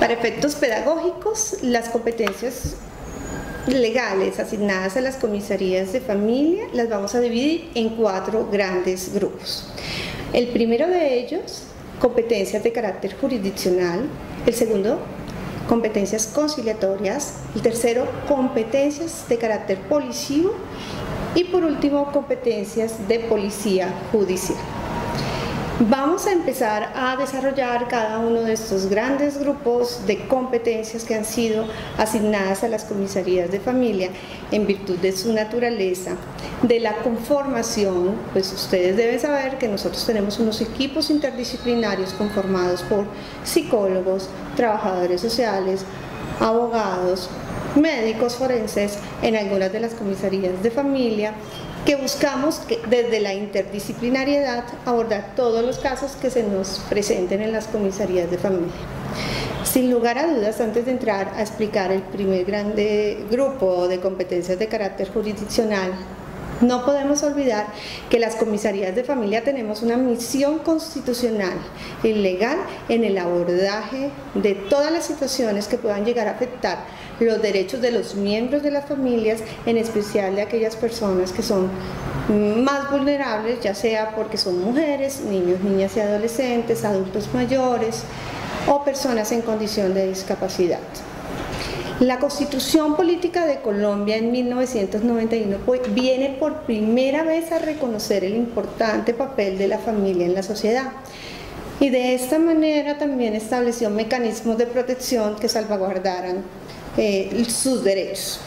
Para efectos pedagógicos, las competencias legales asignadas a las comisarías de familia las vamos a dividir en 4 grandes grupos. El primero de ellos, competencias de carácter jurisdiccional. El segundo, competencias conciliatorias. El tercero, competencias de carácter policivo. Y por último, competencias de policía judicial. Vamos a empezar a desarrollar cada uno de estos grandes grupos de competencias que han sido asignadas a las comisarías de familia en virtud de su naturaleza, de la conformación. Pues ustedes deben saber que nosotros tenemos unos equipos interdisciplinarios conformados por psicólogos, trabajadores sociales, abogados, médicos forenses en algunas de las comisarías de familia, que buscamos desde la interdisciplinariedad abordar todos los casos que se nos presenten en las comisarías de familia. Sin lugar a dudas, antes de entrar a explicar el primer grande grupo de competencias de carácter jurisdiccional, no podemos olvidar que las comisarías de familia tenemos una misión constitucional y legal en el abordaje de todas las situaciones que puedan llegar a afectar los derechos de los miembros de las familias, en especial de aquellas personas que son más vulnerables, ya sea porque son mujeres, niños, niñas y adolescentes, adultos mayores o personas en condición de discapacidad. La Constitución Política de Colombia en 1991 viene por primera vez a reconocer el importante papel de la familia en la sociedad y de esta manera también estableció mecanismos de protección que salvaguardaran sus derechos.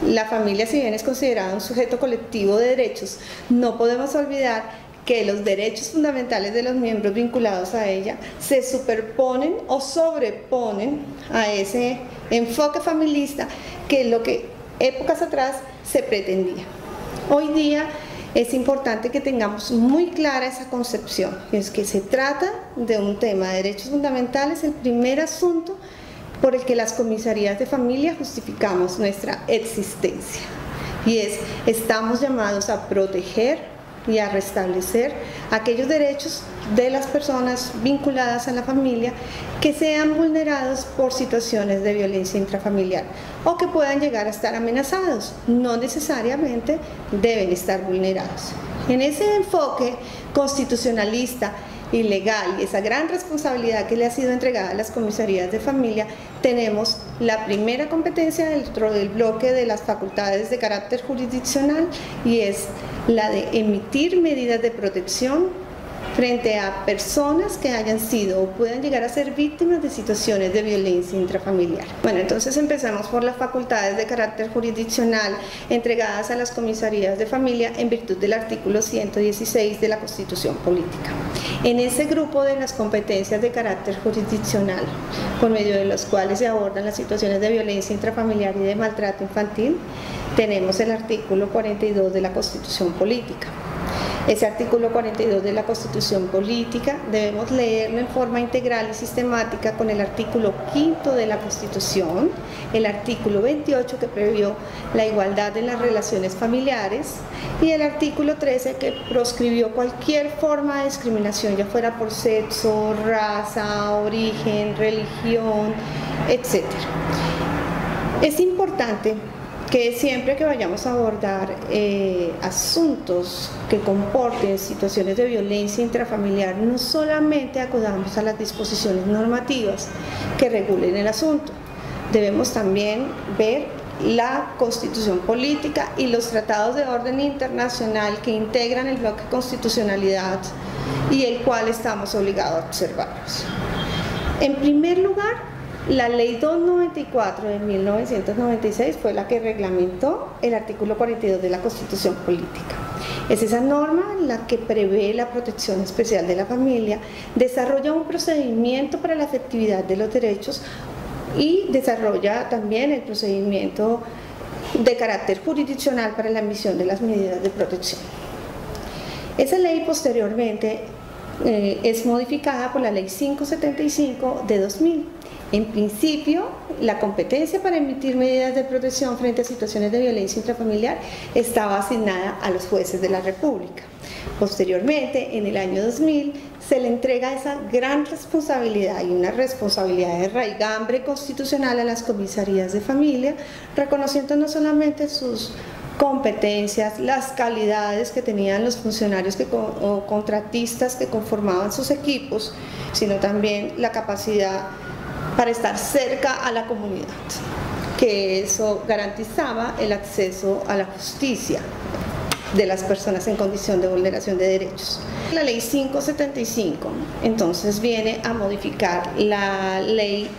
La familia, si bien es considerada un sujeto colectivo de derechos, no podemos olvidar que los derechos fundamentales de los miembros vinculados a ella se superponen o sobreponen a ese enfoque familista que es lo que épocas atrás se pretendía. Hoy día es importante que tengamos muy clara esa concepción, es que se trata de un tema de derechos fundamentales, el primer asunto por el que las comisarías de familia justificamos nuestra existencia, y estamos llamados a proteger y a restablecer aquellos derechos de las personas vinculadas a la familia que sean vulnerados por situaciones de violencia intrafamiliar o que puedan llegar a estar amenazados. No necesariamente deben estar vulnerados. En ese enfoque constitucionalista y legal y esa gran responsabilidad que le ha sido entregada a las comisarías de familia, tenemos la primera competencia dentro del bloque de las facultades de carácter jurisdiccional, y es la de emitir medidas de protección frente a personas que hayan sido o puedan llegar a ser víctimas de situaciones de violencia intrafamiliar. Bueno, entonces empezamos por las facultades de carácter jurisdiccional entregadas a las comisarías de familia en virtud del artículo 116 de la Constitución Política. En ese grupo de las competencias de carácter jurisdiccional, por medio de los cuales se abordan las situaciones de violencia intrafamiliar y de maltrato infantil, tenemos el artículo 42 de la Constitución Política. Ese artículo 42 de la Constitución Política debemos leerlo en forma integral y sistemática con el artículo 5 de la Constitución, el artículo 28 que previó la igualdad en las relaciones familiares y el artículo 13 que proscribió cualquier forma de discriminación, ya fuera por sexo, raza, origen, religión, etc. Es importante que siempre que vayamos a abordar asuntos que comporten situaciones de violencia intrafamiliar, no solamente acudamos a las disposiciones normativas que regulen el asunto, debemos también ver la Constitución Política y los tratados de orden internacional que integran el bloque constitucionalidad y el cual estamos obligados a observarlos. En primer lugar, la Ley 294 de 1996 fue la que reglamentó el artículo 42 de la Constitución Política. Es esa norma la que prevé la protección especial de la familia, desarrolla un procedimiento para la efectividad de los derechos y desarrolla también el procedimiento de carácter jurisdiccional para la emisión de las medidas de protección. Esa ley posteriormente es modificada por la Ley 575 de 2000. En principio, la competencia para emitir medidas de protección frente a situaciones de violencia intrafamiliar estaba asignada a los jueces de la República. Posteriormente, en el año 2000, se le entrega esa gran responsabilidad y una responsabilidad de raigambre constitucional a las comisarías de familia, reconociendo no solamente sus competencias, las calidades que tenían los funcionarios o contratistas que conformaban sus equipos, sino también la capacidad para estar cerca a la comunidad, que eso garantizaba el acceso a la justicia de las personas en condición de vulneración de derechos. La ley 575 entonces viene a modificar la ley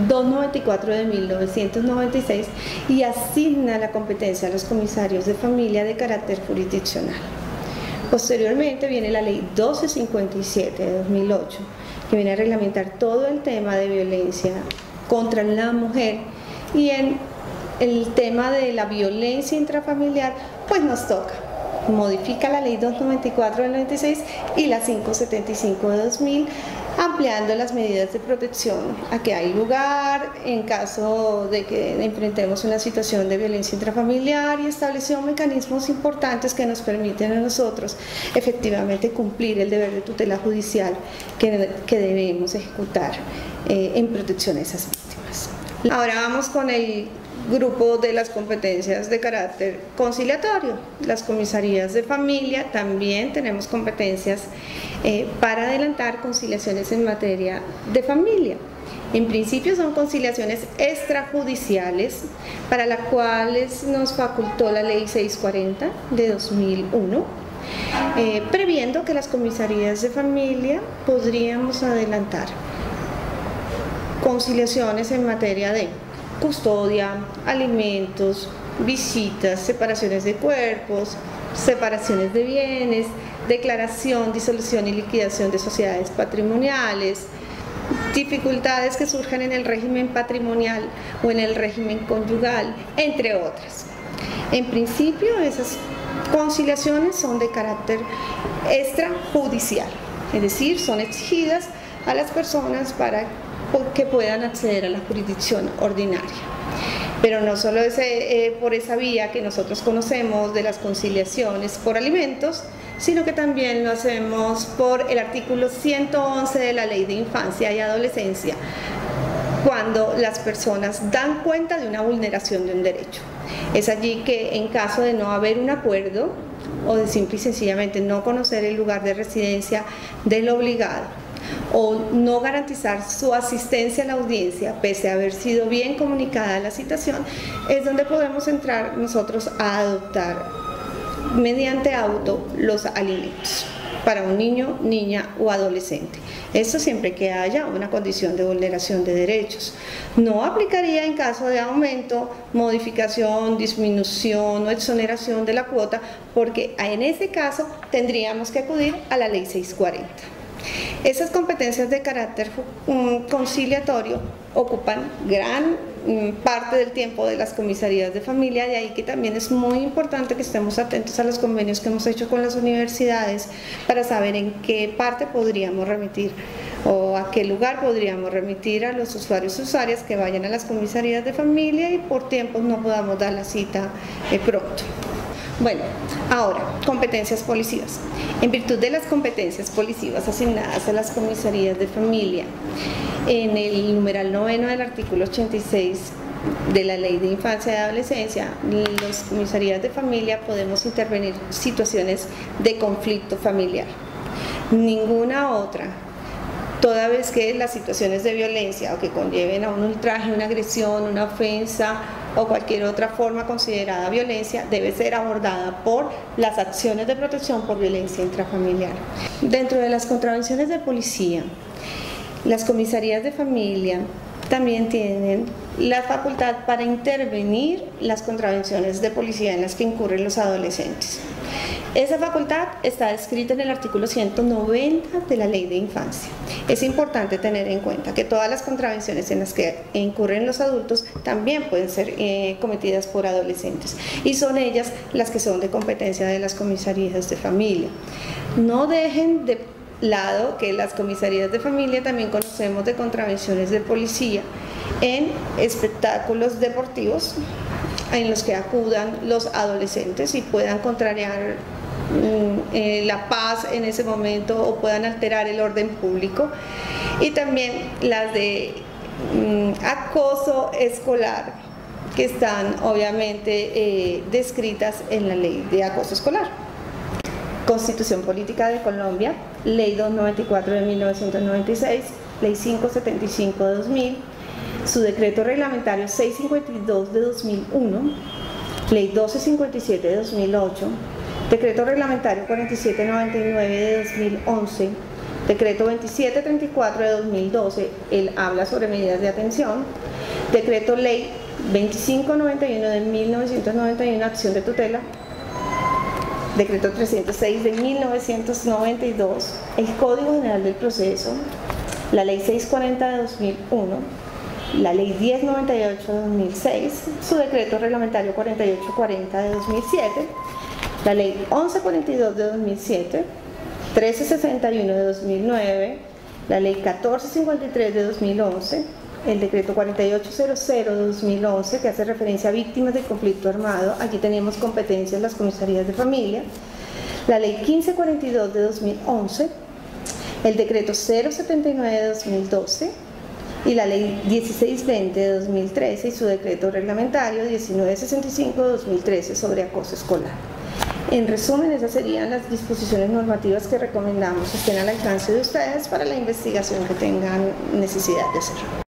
294 de 1996 y asigna la competencia a los comisarios de familia de carácter jurisdiccional. Posteriormente viene la ley 1257 de 2008, que viene a reglamentar todo el tema de violencia contra la mujer, y en el tema de la violencia intrafamiliar pues nos toca. Modifica la ley 294 del 96 y la 575 de 2000, ampliando las medidas de protección a que hay lugar en caso de que enfrentemos una situación de violencia intrafamiliar, y estableció mecanismos importantes que nos permiten a nosotros efectivamente cumplir el deber de tutela judicial que debemos ejecutar en protección a esas víctimas. Ahora vamos con el grupo de las competencias de carácter conciliatorio. Las comisarías de familia también tenemos competencias para adelantar conciliaciones en materia de familia. En principio son conciliaciones extrajudiciales, para las cuales nos facultó la ley 640 de 2001, previendo que las comisarías de familia podríamos adelantar conciliaciones en materia de custodia, alimentos, visitas, separaciones de cuerpos, separaciones de bienes, declaración, disolución y liquidación de sociedades patrimoniales, dificultades que surjan en el régimen patrimonial o en el régimen conyugal, entre otras. En principio, esas conciliaciones son de carácter extrajudicial, es decir, son exigidas a las personas para que puedan acceder a la jurisdicción ordinaria. Pero no solo es por esa vía que nosotros conocemos de las conciliaciones por alimentos, sino que también lo hacemos por el artículo 111 de la Ley de Infancia y Adolescencia, cuando las personas dan cuenta de una vulneración de un derecho. Es allí que, en caso de no haber un acuerdo o de simple y sencillamente no conocer el lugar de residencia del obligado, o no garantizar su asistencia a la audiencia pese a haber sido bien comunicada la citación, es donde podemos entrar nosotros a adoptar mediante auto los alimentos para un niño, niña o adolescente. Esto siempre que haya una condición de vulneración de derechos. No aplicaría en caso de aumento, modificación, disminución o exoneración de la cuota, porque en ese caso tendríamos que acudir a la ley 640. Esas competencias de carácter conciliatorio ocupan gran parte del tiempo de las comisarías de familia, de ahí que también es muy importante que estemos atentos a los convenios que hemos hecho con las universidades para saber en qué parte podríamos remitir o a qué lugar podríamos remitir a los usuarios y usuarias que vayan a las comisarías de familia y por tiempos no podamos dar la cita pronto. Bueno, ahora, competencias policivas. En virtud de las competencias policivas asignadas a las comisarías de familia, en el numeral 9 del artículo 86 de la Ley de Infancia y Adolescencia, las comisarías de familia podemos intervenir situaciones de conflicto familiar. Ninguna otra, toda vez que las situaciones de violencia o que conlleven a un ultraje, una agresión, una ofensa o cualquier otra forma considerada violencia, debe ser abordada por las acciones de protección por violencia intrafamiliar. Dentro de las contravenciones de policía, las comisarías de familia también tienen la facultad para intervenir las contravenciones de policía en las que incurren los adolescentes. Esa facultad está descrita en el artículo 190 de la Ley de Infancia. Es importante tener en cuenta que todas las contravenciones en las que incurren los adultos también pueden ser cometidas por adolescentes, y son ellas las que son de competencia de las comisarías de familia. No dejen de lado que las comisarías de familia también conocemos de contravenciones de policía en espectáculos deportivos en los que acudan los adolescentes y puedan contrariar la paz en ese momento o puedan alterar el orden público, y también las de acoso escolar, que están obviamente descritas en la ley de acoso escolar. Constitución Política de Colombia, Ley 294 de 1996, Ley 575 de 2000, su decreto reglamentario 652 de 2001, Ley 1257 de 2008, decreto reglamentario 4799 de 2011, decreto 2734 de 2012, él habla sobre medidas de atención, decreto ley 2591 de 1991, acción de tutela, decreto 306 de 1992, el Código General del Proceso, la ley 640 de 2001, la ley 1098 de 2006, su decreto reglamentario 4840 de 2007, la ley 1142 de 2007, 1361 de 2009, la ley 1453 de 2011, el decreto 4800 de 2011, que hace referencia a víctimas de conflicto armado. Aquí tenemos competencias las comisarías de familia, la ley 1542 de 2011, el decreto 079 de 2012 y la ley 1620 de 2013 y su decreto reglamentario 1965 de 2013 sobre acoso escolar. En resumen, esas serían las disposiciones normativas que recomendamos estén al alcance de ustedes para la investigación que tengan necesidad de hacer.